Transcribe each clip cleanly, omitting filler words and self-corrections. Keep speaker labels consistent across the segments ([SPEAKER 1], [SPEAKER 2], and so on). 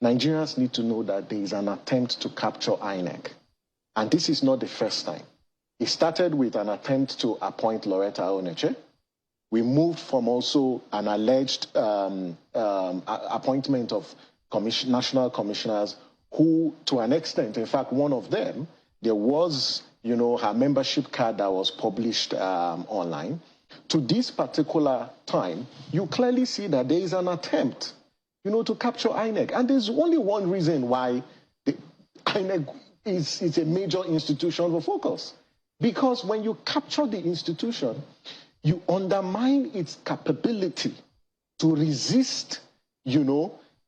[SPEAKER 1] Nigerians need to know that there is an attempt to capture INEC. And this is not the first time. It started with an attempt to appoint Loretta Oneche. We moved from also an alleged appointment of national commissioners who, to an extent, in fact, one of them, there was, her membership card that was published online. To this particular time, you clearly see that there is an attempt, to capture INEC. And there's only one reason why the INEC is a major institution for focus. Because when you capture the institution, you undermine its capability to resist,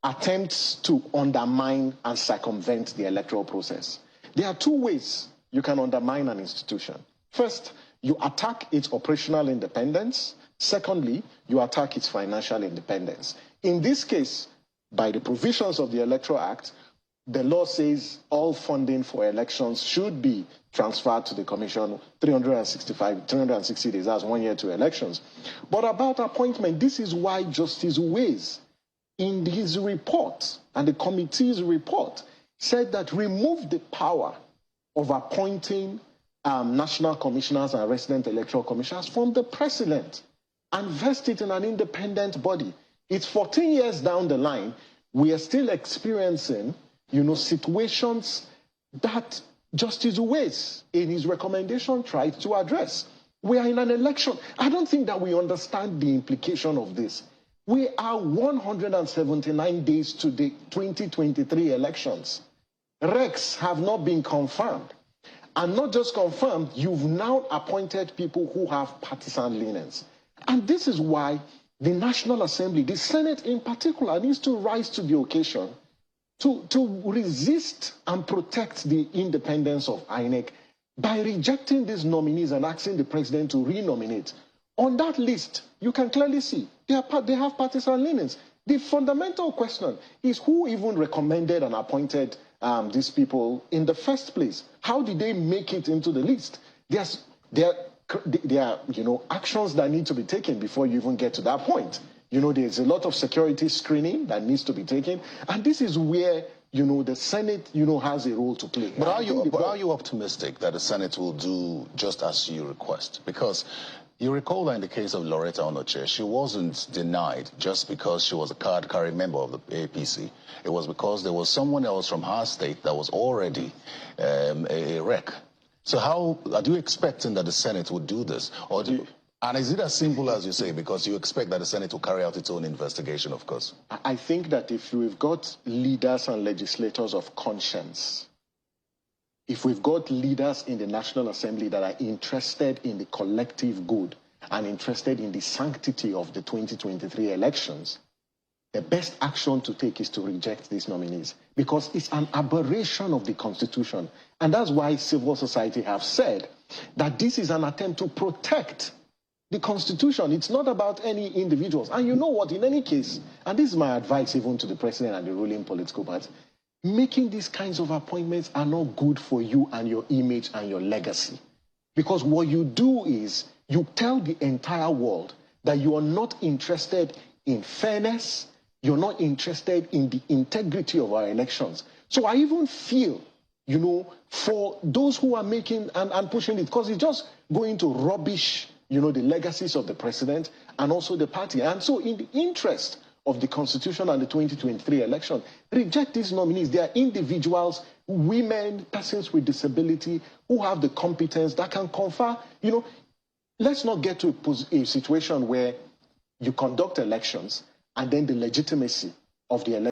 [SPEAKER 1] attempts to undermine and circumvent the electoral process. There are two ways you can undermine an institution. First, you attack its operational independence. Secondly, you attack its financial independence. In this case, by the provisions of the Electoral Act, the law says all funding for elections should be transferred to the Commission 360 days, that's 1 year to elections. But about appointment, this is why Justice Uwais, in his report, and the committee's report, said that remove the power of appointing national commissioners and resident electoral commissioners from the president and vest it in an independent body. It's 14 years down the line, we are still experiencing, situations that Justice Uwais, in his recommendation, tried to address. We are in an election. I don't think that we understand the implication of this. We are 179 days to the 2023 elections. Recs have not been confirmed. And not just confirmed, you've now appointed people who have partisan leanings. And this is why the National Assembly, the Senate in particular, needs to rise to the occasion to resist and protect the independence of INEC by rejecting these nominees and asking the president to renominate. On that list, you can clearly see they have partisan leanings. The fundamental question is who even recommended and appointed these people in the first place? How did they make it into the list? There are actions that need to be taken before you even get to that point. There's a lot of security screening that needs to be taken, and this is where the Senate has a role to play.
[SPEAKER 2] But are you optimistic that the Senate will do just as you request? Because you recall that in the case of Loretta Oneche, she wasn't denied just because she was a card-carrying member of the APC. It was because there was someone else from her state that was already a rec. So how are you expecting that the Senate would do this? And is it as simple as you say, because you expect that the Senate will carry out its own investigation, of course?
[SPEAKER 1] I think that if we've got leaders and legislators of conscience, if we've got leaders in the National Assembly that are interested in the collective good and interested in the sanctity of the 2023 elections, the best action to take is to reject these nominees, because it's an aberration of the Constitution. And that's why civil society have said that this is an attempt to protect the Constitution. It's not about any individuals. And you know what, in any case, and this is my advice even to the president and the ruling political party, making these kinds of appointments are not good for you and your image and your legacy. Because what you do is you tell the entire world that you are not interested in fairness, you're not interested in the integrity of our elections. So I even feel, for those who are making and pushing it, because it's just going to rubbish the legacies of the president and also the party. And so in the interest of the Constitution and the 2023 election, reject these nominees. They are individuals, women, persons with disability, who have the competence that can confer, let's not get to a situation where you conduct elections and then the legitimacy of the election